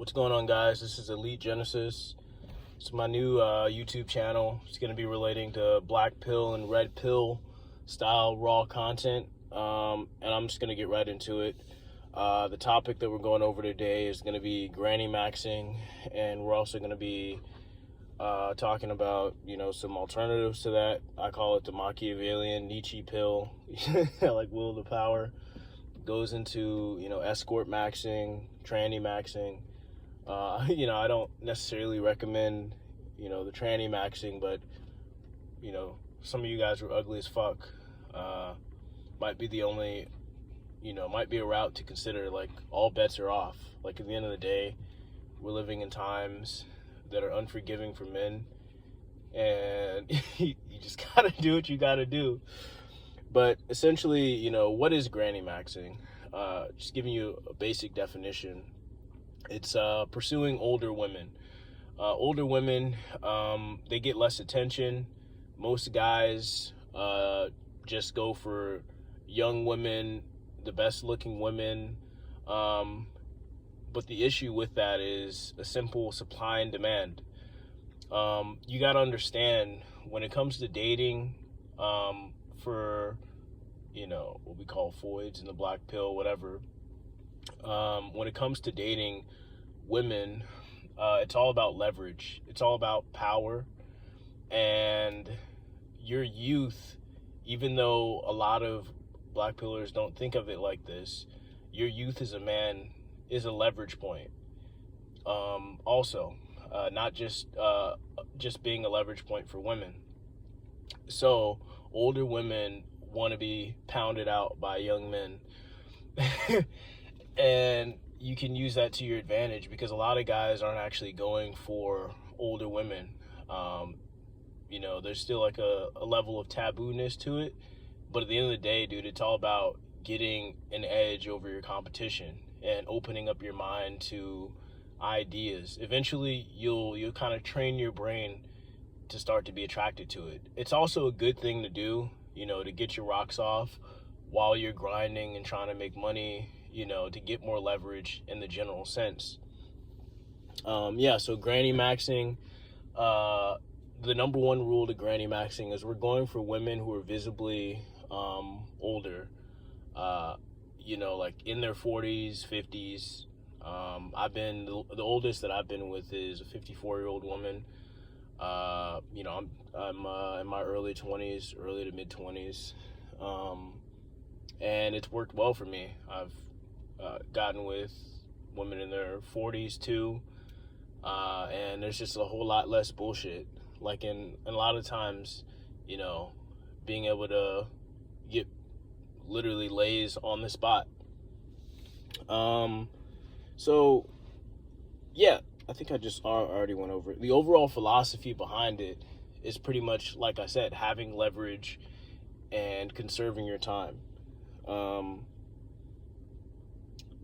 What's going on, guys? This is Elite Genesis. It's my new YouTube channel. It's going to be relating to black pill and red pill style raw content, and I'm just going to get right into it. The topic that we're going over today is going to be Grannymaxxing, and we're also going to be talking about, some alternatives to that. I call it the Machiavellian Nietzsche pill, like will of the power. Goes into, escort maxing, tranny maxing. I don't necessarily recommend, the tranny maxing, but, some of you guys are ugly as fuck. Might be the only, might be a route to consider. Like, all bets are off. Like, at the end of the day, we're living in times that are unforgiving for men, and you just gotta do what you gotta do. But essentially, what is Grannymaxxing? Just giving you a basic definition. It's pursuing older women. Older women, they get less attention. Most guys just go for young women, the best looking women. But the issue with that is a simple supply and demand. You got to understand, when it comes to dating, for, what we call foids and the black pill, whatever. When it comes to dating women, it's all about leverage. It's all about power. And your youth, even though a lot of black pillars don't think of it like this, your youth as a man is a leverage point. Also, not just being a leverage point for women. So older women want to be pounded out by young men. And you can use that to your advantage, because a lot of guys aren't actually going for older women. There's still like a level of taboo-ness to it. But at the end of the day, dude, it's all about getting an edge over your competition and opening up your mind to ideas. Eventually, you'll kind of train your brain to start to be attracted to it. It's also a good thing to do, to get your rocks off while you're grinding and trying to make money, to get more leverage in the general sense. So Grannymaxxing, the number one rule to Grannymaxxing is we're going for women who are visibly older, like in their 40s, 50s. I've been, the oldest that I've been with is a 54-year-old woman. I'm in my early 20s, early to mid 20s. And it's worked well for me. I've gotten with women in their 40s too, and there's just a whole lot less bullshit. Like, in a lot of times, being able to get literally lays on the spot. So yeah, I think I just already went over it. The overall philosophy behind it is pretty much, like I said, having leverage and conserving your time.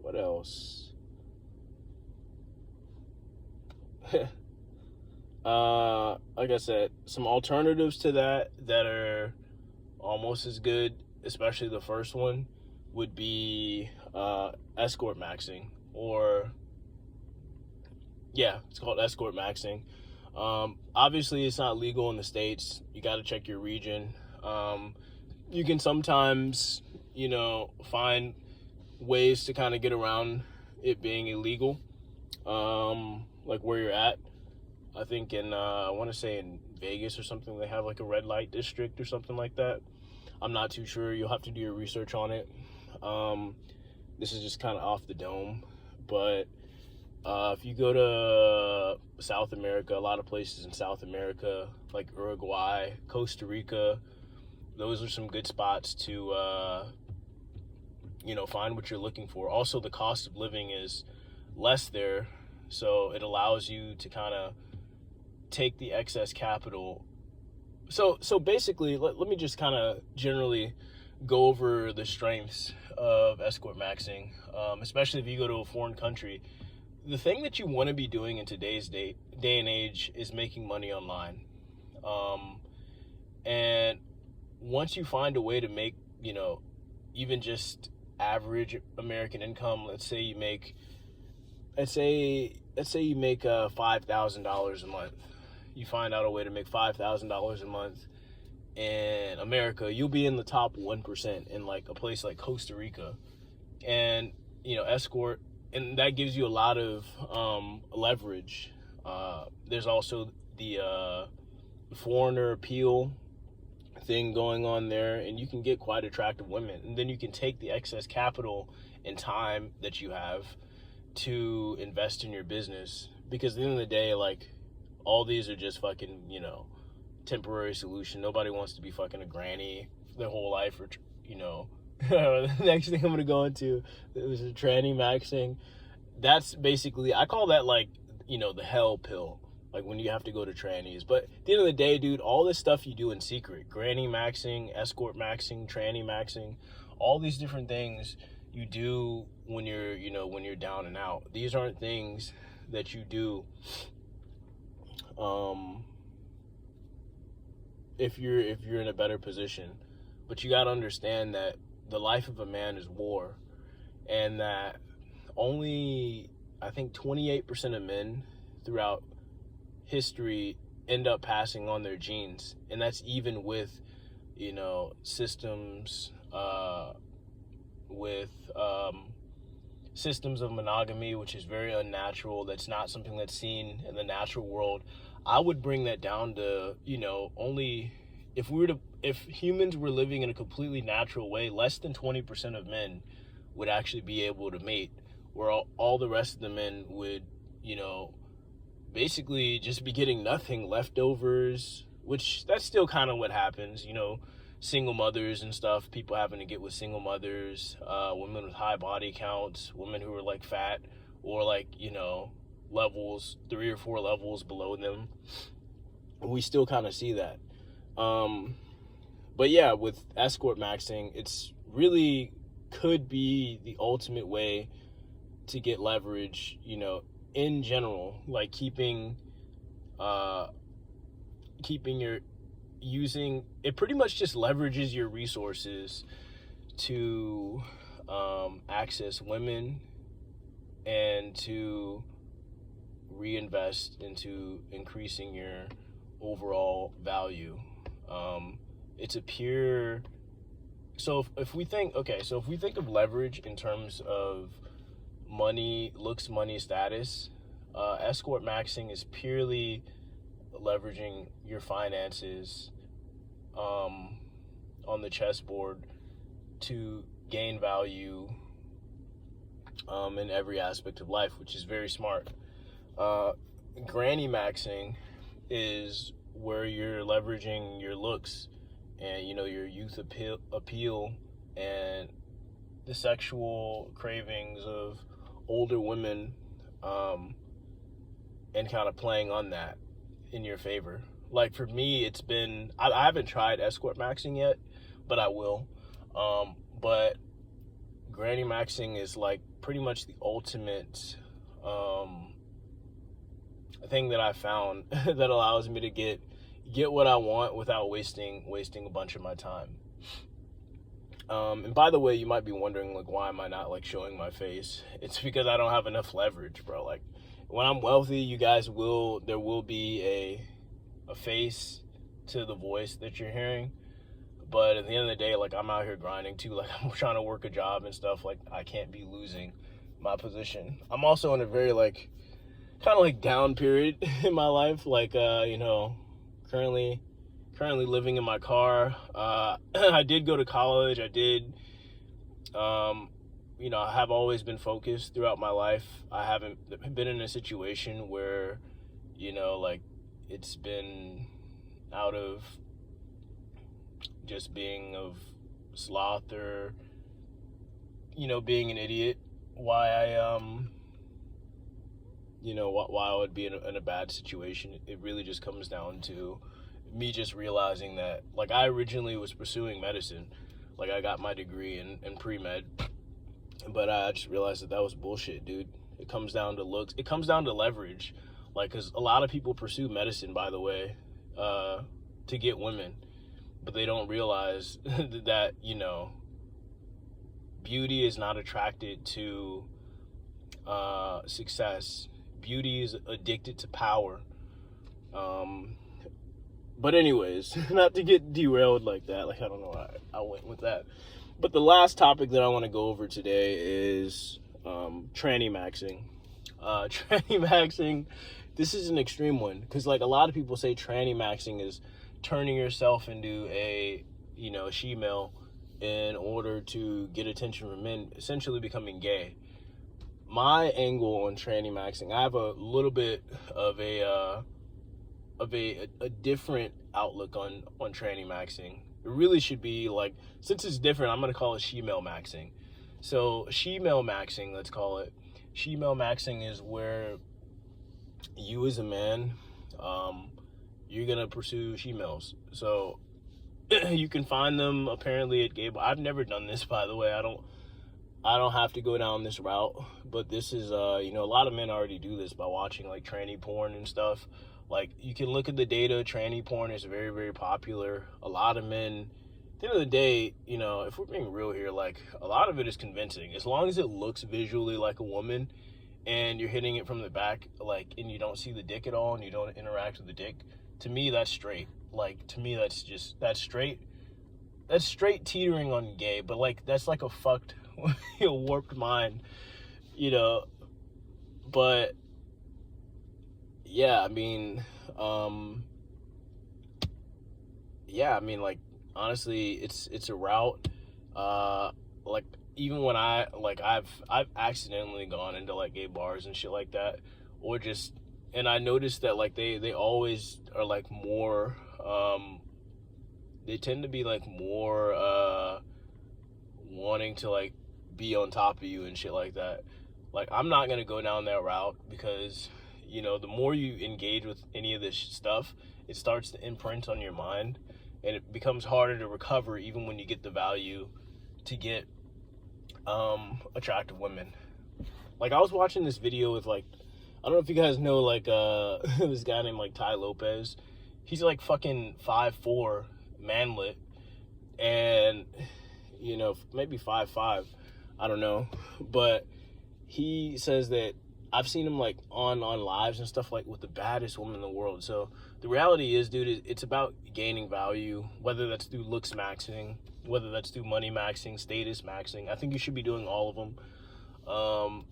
What else? Like I said, some alternatives to that are almost as good, especially the first one, would be escort maxing, or it's called escort maxing. Obviously, it's not legal in the States. You got to check your region. You can sometimes, find ways to kind of get around it being illegal, like where you're at. I think I want to say in Vegas or something, they have like a red light district or something like that. I'm not too sure. You'll have to do your research on it. This is just kind of off the dome, but if you go to South America, a lot of places in South America, like Uruguay, Costa Rica, those are some good spots to, find what you're looking for. Also, the cost of living is less there, so it allows you to kind of take the excess capital. So basically, let me just kind of generally go over the strengths of escort maxing, especially if you go to a foreign country. The thing that you want to be doing in today's day and age is making money online. And once you find a way to make, even just average American income, let's say you make let's say you make $5,000 a month. You find out a way to make $5,000 a month in America. You'll be in the top 1% in like a place like Costa Rica, and escort, and that gives you a lot of leverage. There's also the foreigner appeal thing going on there, and you can get quite attractive women, and then you can take the excess capital and time that you have to invest in your business, because at the end of the day, like, all these are just fucking temporary solution. Nobody wants to be fucking a granny their whole life, or the next thing I'm gonna go into is a Grannymaxxing. That's basically, I call that like the hell pill, like when you have to go to trannies. But at the end of the day, dude, all this stuff you do in secret, Grannymaxxing, escort maxing, Trannymaxxing, all these different things you do when you're down and out. These aren't things that you do if you're in a better position. But you got to understand that the life of a man is war, and that only, I think, 28% of men throughout history end up passing on their genes, and that's even with systems with systems of monogamy, which is very unnatural. That's not something that's seen in the natural world. I would bring that down to only, if humans were living in a completely natural way, less than 20% of men would actually be able to mate, where all the rest of the men would basically just be getting nothing, leftovers, which that's still kind of what happens, single mothers and stuff, people having to get with single mothers, women with high body counts, women who are like fat, or like levels 3 or 4 levels below them. We still kind of see that. But yeah, with escort maxing, it's really could be the ultimate way to get leverage, in general, like keeping your using it, pretty much just leverages your resources to access women and to reinvest into increasing your overall value. It's a pure, so if we think of leverage in terms of money, looks, money, status, escort maxing is purely leveraging your finances on the chessboard to gain value in every aspect of life, which is very smart. Grannymaxing is where you're leveraging your looks and your youth appeal and the sexual cravings of older women, and kind of playing on that in your favor. Like for me, it's been, I haven't tried escort maxing yet, but I will. But Grannymaxxing is like pretty much the ultimate thing that I found that allows me to get what I want without wasting a bunch of my time. And by the way, you might be wondering, like, why am I not like showing my face? It's because I don't have enough leverage, bro. Like, when I'm wealthy, there will be a face to the voice that you're hearing. But at the end of the day, like, I'm out here grinding too. Like, I'm trying to work a job and stuff. Like, I can't be losing my position. I'm also in a very like kind of like down period in my life. Like, currently living in my car. I did go to college. I did, I have always been focused throughout my life. I haven't been in a situation where, like, it's been out of just being of sloth or, being an idiot. Why I would be in a bad situation. It really just comes down to me just realizing that, like, I originally was pursuing medicine. Like, I got my degree in pre-med, but I just realized that was bullshit, dude. It comes down to looks. It comes down to leverage. Like, because a lot of people pursue medicine, by the way, to get women, but they don't realize that, beauty is not attracted to success. Beauty is addicted to power. But anyways, not to get derailed like that. Like, I don't know why I went with that. But the last topic that I want to go over today is Grannymaxxing. Grannymaxxing, this is an extreme one. Because, like, a lot of people say Grannymaxxing is turning yourself into a, she-male in order to get attention from men, essentially becoming gay. My angle on Grannymaxxing, I have a little bit of a different outlook on Grannymaxxing. It really should be like, since it's different, I'm gonna call it she-male maxing. So she-male maxing, let's call it. She-male maxing is where you as a man, you're gonna pursue she-males. So you can find them apparently at gay bars. I've never done this, by the way. I don't have to go down this route, but this is a lot of men already do this by watching like tranny porn and stuff. Like, you can look at the data. Tranny porn is very, very popular. A lot of men, at the end of the day, if we're being real here, like, a lot of it is convincing. As long as it looks visually like a woman and you're hitting it from the back, like, and you don't see the dick at all and you don't interact with the dick, to me, that's straight. Like, to me, that's straight. That's straight teetering on gay, but, like, that's like a fucked, warped mind, but yeah, I mean, like, honestly, it's a route. Like, even when I've accidentally gone into like gay bars and shit like that, or just, and I noticed that like they always are like more, they tend to be like more wanting to like be on top of you and shit like that. Like, I'm not gonna go down that route because, the more you engage with any of this stuff, it starts to imprint on your mind, and it becomes harder to recover even when you get the value to get attractive women. Like, I was watching this video with, like, I don't know if you guys know, like, this guy named, like, Ty Lopez. He's, like, fucking 5'4", manlet, and, maybe 5'5", I don't know, but he says that I've seen him like on lives and stuff like with the baddest woman in the world. So the reality is, dude, it's about gaining value, whether that's through looks maxing, whether that's through money maxing, status maxing. I think you should be doing all of them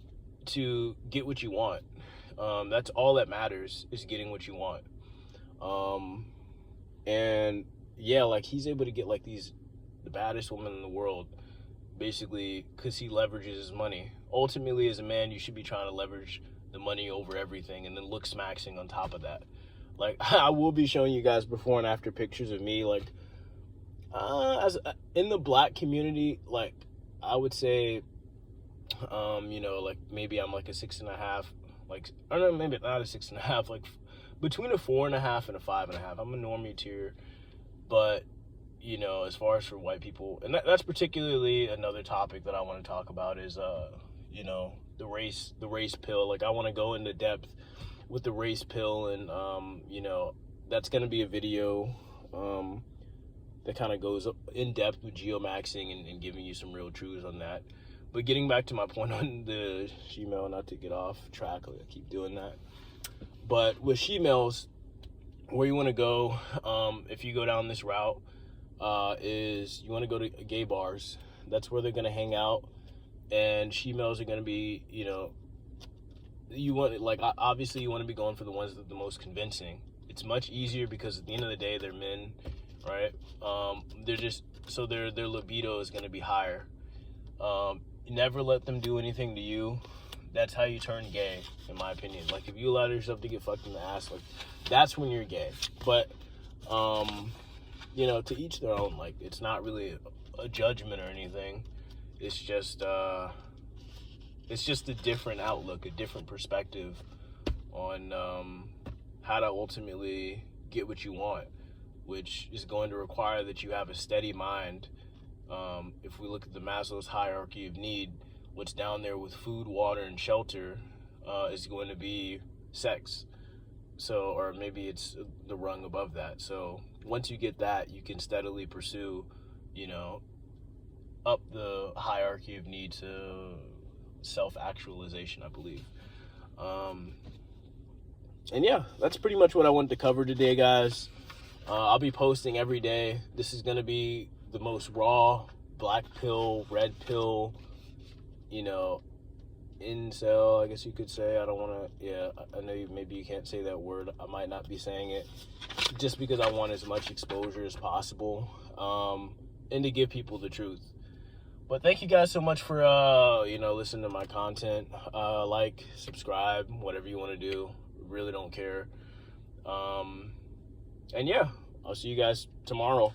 to get what you want. That's all that matters, is getting what you want. And yeah, like, he's able to get like the baddest woman in the world, basically because he leverages his money. Ultimately, as a man, you should be trying to leverage the money over everything, and then looks maxing on top of that. Like, I will be showing you guys before and after pictures of me, like, as in the black community. Like, I would say, like, maybe I'm like a 6.5, like, I don't know, maybe not a 6.5, like between a 4.5 and a 5.5. I'm a normie tier, but as far as for white people, and that's particularly another topic that I want to talk about is, the race pill. Like, I want to go into depth with the race pill, and, that's going to be a video, that kind of goes in depth with geomaxing and giving you some real truths on that. But getting back to my point on the she-male, not to get off track, I keep doing that. But with she-males, where you want to go, if you go down this route, is you want to go to gay bars. That's where they're going to hang out, and she-males are going to be, you want, like, obviously you want to be going for the ones that are the most convincing. It's much easier because at the end of the day, they're men, right? They're just, so their libido is going to be higher. Never let them do anything to you. That's how you turn gay, in my opinion. Like, if you allow yourself to get fucked in the ass, like, that's when you're gay. But, to each their own. Like, it's not really a judgment or anything. It's just a different outlook, a different perspective on how to ultimately get what you want, which is going to require that you have a steady mind. If we look at the Maslow's hierarchy of need, what's down there with food, water, and shelter is going to be sex. So, or maybe it's the rung above that. So once you get that, you can steadily pursue, up the hierarchy of need to self-actualization, I believe. And yeah, that's pretty much what I wanted to cover today, guys. I'll be posting every day. This is going to be the most raw black pill, red pill, you know, incel, I guess you could say. I don't want to, yeah, I know maybe you can't say that word. I might not be saying it just because I want as much exposure as possible, and to give people the truth. But thank you guys so much for, listening to my content. Like, subscribe, whatever you want to do. Really don't care. And yeah, I'll see you guys tomorrow.